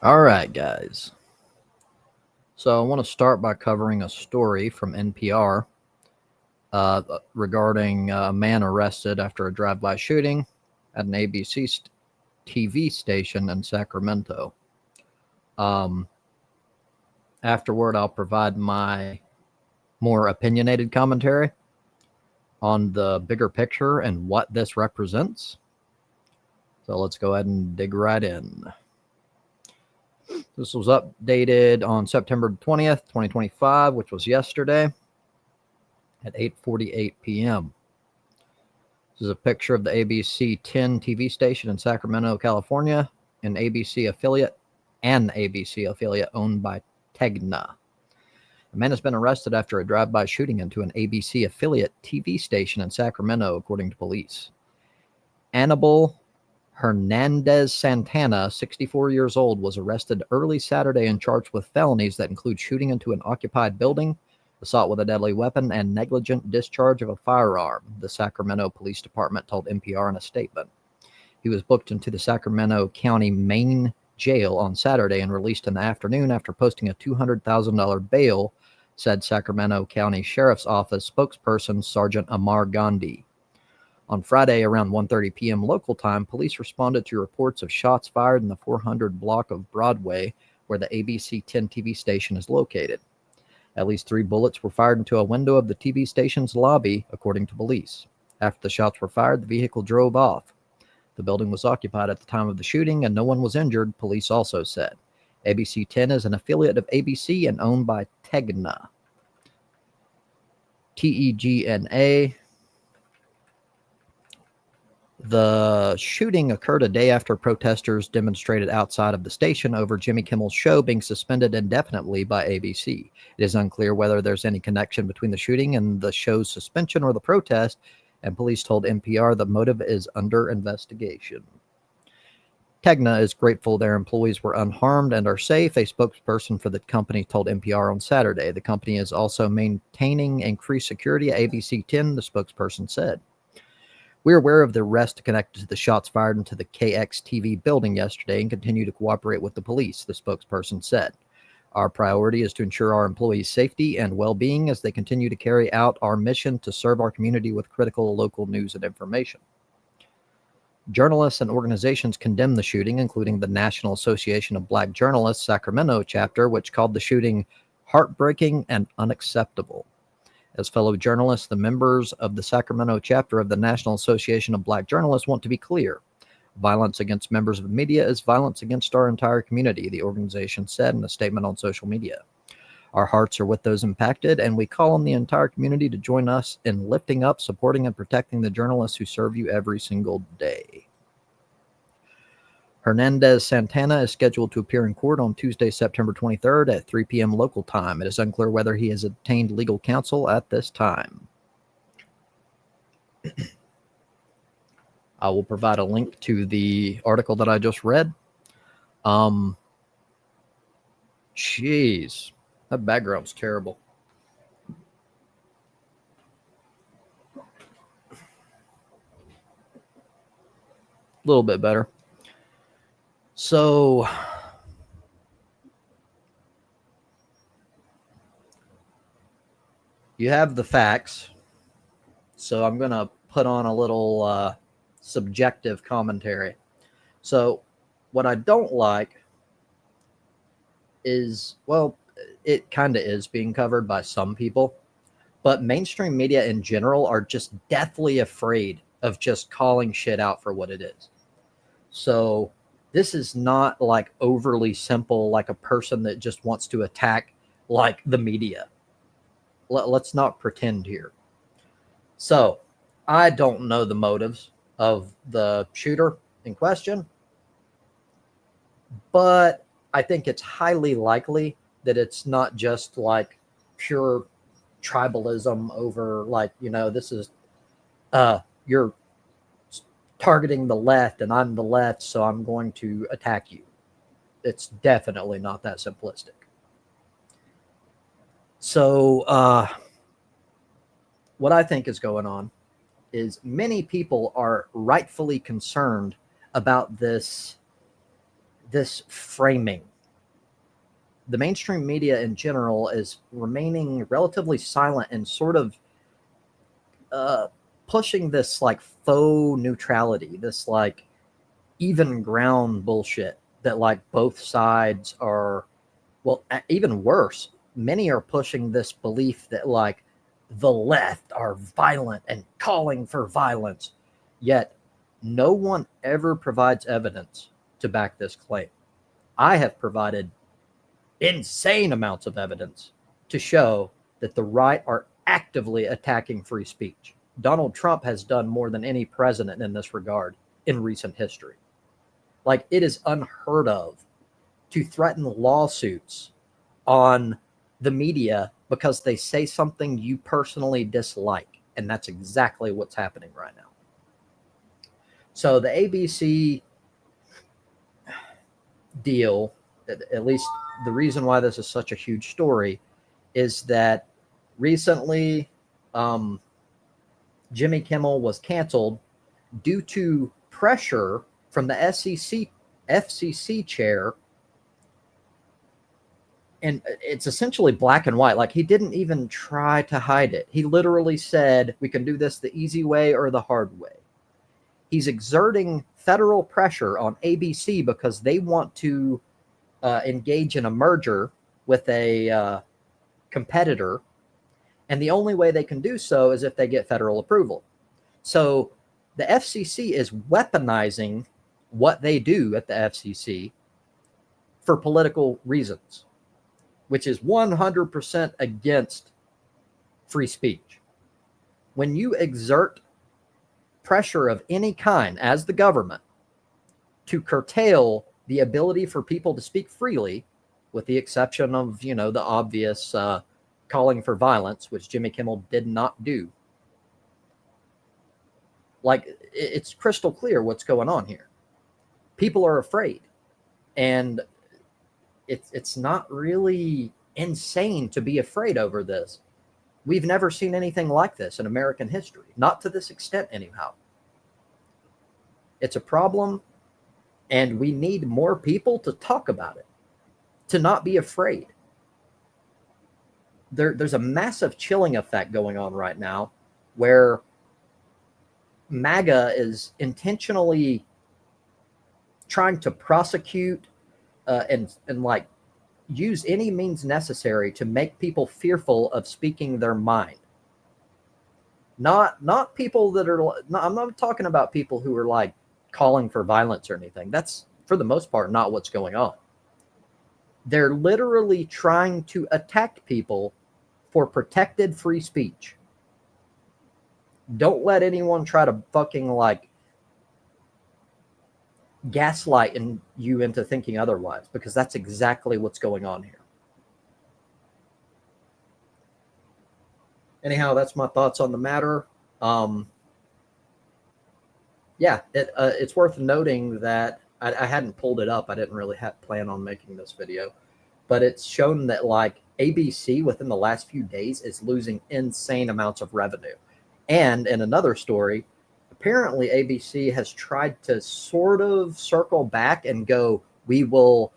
All right, guys. So I want to start by covering a story from NPR regarding a man arrested after a drive-by shooting at an ABC TV station in Sacramento. Um, Afterward, I'll provide my more opinionated commentary on the bigger picture and what this represents. So let's go ahead and dig right in. This was updated on September 20th, 2025, which was yesterday at 8:48 p.m. This is a picture of the ABC 10 TV station in Sacramento, California, an ABC affiliate owned by Tegna. A man has been arrested after a drive-by shooting into an ABC affiliate TV station in Sacramento, according to police. Annabelle Hernandez Santana, 64 years old, was arrested early Saturday and charged with felonies that include shooting into an occupied building, assault with a deadly weapon, and negligent discharge of a firearm, the Sacramento Police Department told NPR in a statement. He was booked into the Sacramento County main jail on Saturday and released in the afternoon after posting a $200,000 bail, said Sacramento County Sheriff's Office spokesperson Sergeant Amar Gandhi. On Friday, around 1:30 p.m. local time, police responded to reports of shots fired in the 400 block of Broadway, where the ABC 10 TV station is located. At least 3 bullets were fired into a window of the TV station's lobby, according to police. After the shots were fired, the vehicle drove off. The building was occupied at the time of the shooting, and no one was injured, police also said. ABC 10 is an affiliate of ABC and owned by Tegna. Tegna. The shooting occurred a day after protesters demonstrated outside of the station over Jimmy Kimmel's show being suspended indefinitely by ABC. It is unclear whether there's any connection between the shooting and the show's suspension or the protest, and police told NPR the motive is under investigation. Tegna is grateful their employees were unharmed and are safe, a spokesperson for the company told NPR on Saturday. The company is also maintaining increased security at ABC 10, the spokesperson said. We are aware of the arrest connected to the shots fired into the KXTV building yesterday and continue to cooperate with the police, the spokesperson said. Our priority is to ensure our employees' safety and well-being as they continue to carry out our mission to serve our community with critical local news and information. Journalists and organizations condemned the shooting, including the National Association of Black Journalists Sacramento chapter, which called the shooting heartbreaking and unacceptable. As fellow journalists, the members of the Sacramento chapter of the National Association of Black Journalists want to be clear. Violence against members of the media is violence against our entire community, the organization said in a statement on social media. Our hearts are with those impacted, and we call on the entire community to join us in lifting up, supporting, and protecting the journalists who serve you every single day. Hernandez Santana is scheduled to appear in court on Tuesday, September 23rd at 3 p.m. local time. It is unclear whether he has obtained legal counsel at this time. I will provide a link to the article that I just read. Jeez, that background's terrible. A little bit better. So, you have the facts. So, I'm going to put on a little subjective commentary. So, what I don't like is, well, it kind of is being covered by some people, but mainstream media in general are just deathly afraid of just calling shit out for what it is. So this is not like overly simple, like a person that just wants to attack like the media. Let's not pretend here. So I don't know the motives of the shooter in question, but I think it's highly likely that it's not just like pure tribalism over like, this is you're targeting the left and I'm the left, so I'm going to attack you. It's definitely not that simplistic. So what I think is going on is many people are rightfully concerned about this framing the mainstream media in general is remaining relatively silent and sort of pushing this like faux neutrality, this like even ground bullshit that like both sides are, well, even worse, many are pushing this belief that like the left are violent and calling for violence, yet no one ever provides evidence to back this claim. I have provided insane amounts of evidence to show that the right are actively attacking free speech. Donald Trump has done more than any president in this regard in recent history. Like, it is unheard of to threaten lawsuits on the media because they say something you personally dislike. And that's exactly what's happening right now. So the ABC deal, at least the reason why this is such a huge story, is that recently Jimmy Kimmel was canceled due to pressure from the FCC chair. And it's essentially black and white. Like, he didn't even try to hide it. He literally said, we can do this the easy way or the hard way. He's exerting federal pressure on ABC because they want to engage in a merger with a competitor. And the only way they can do so is if they get federal approval. So the FCC is weaponizing what they do at the FCC for political reasons, which is 100% against free speech. When you exert pressure of any kind as the government to curtail the ability for people to speak freely, with the exception of, you know, the obvious calling for violence, which Jimmy Kimmel did not do. Like, it's crystal clear what's going on here. People are afraid. And it's not really insane to be afraid over this. We've never seen anything like this in American history. Not to this extent, anyhow. It's a problem, and we need more people to talk about it, to not be afraid. There's a massive chilling effect going on right now where MAGA is intentionally trying to prosecute and like use any means necessary to make people fearful of speaking their mind. Not people that are, I'm not talking about people who are like calling for violence or anything. That's for the most part not what's going on. They're literally trying to attack people for protected free speech. Don't let anyone try to fucking like gaslight you into thinking otherwise, because that's exactly what's going on here. Anyhow, that's my thoughts on the matter. Yeah, it's worth noting that I hadn't pulled it up. I didn't really plan on making this video, but it's shown that like ABC within the last few days is losing insane amounts of revenue. And in another story, apparently ABC has tried to sort of circle back and go, we will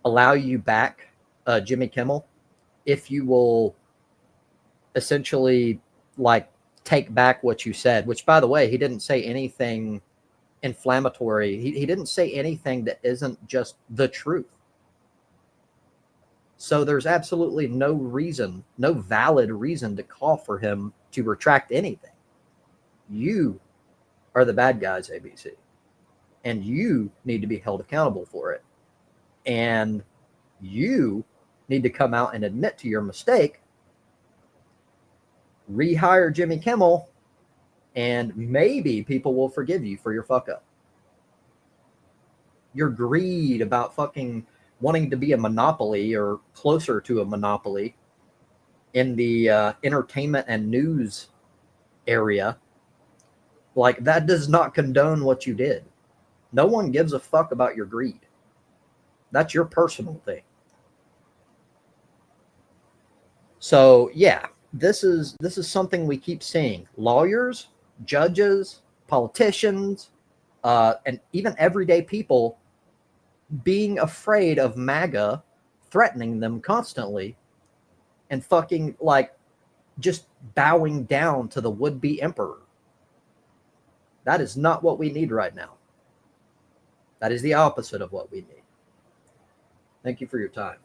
allow you back, Jimmy Kimmel, if you will essentially like take back what you said, which, by the way, he didn't say anything inflammatory. He didn't say anything that isn't just the truth. So there's absolutely no reason, no valid reason to call for him to retract anything. You are the bad guys, ABC, and you need to be held accountable for it. And you need to come out and admit to your mistake, rehire Jimmy Kimmel, and maybe people will forgive you for your fuck up. Your greed about fucking wanting to be a monopoly or closer to a monopoly in the entertainment and news area, like, that does not condone what you did. No one gives a fuck about your greed. That's your personal thing. So yeah, this is something we keep seeing. Lawyers, judges, politicians, and even everyday people being afraid of MAGA threatening them constantly and fucking like just bowing down to the would-be emperor. That is not what we need right now. That is the opposite of what we need. Thank you for your time.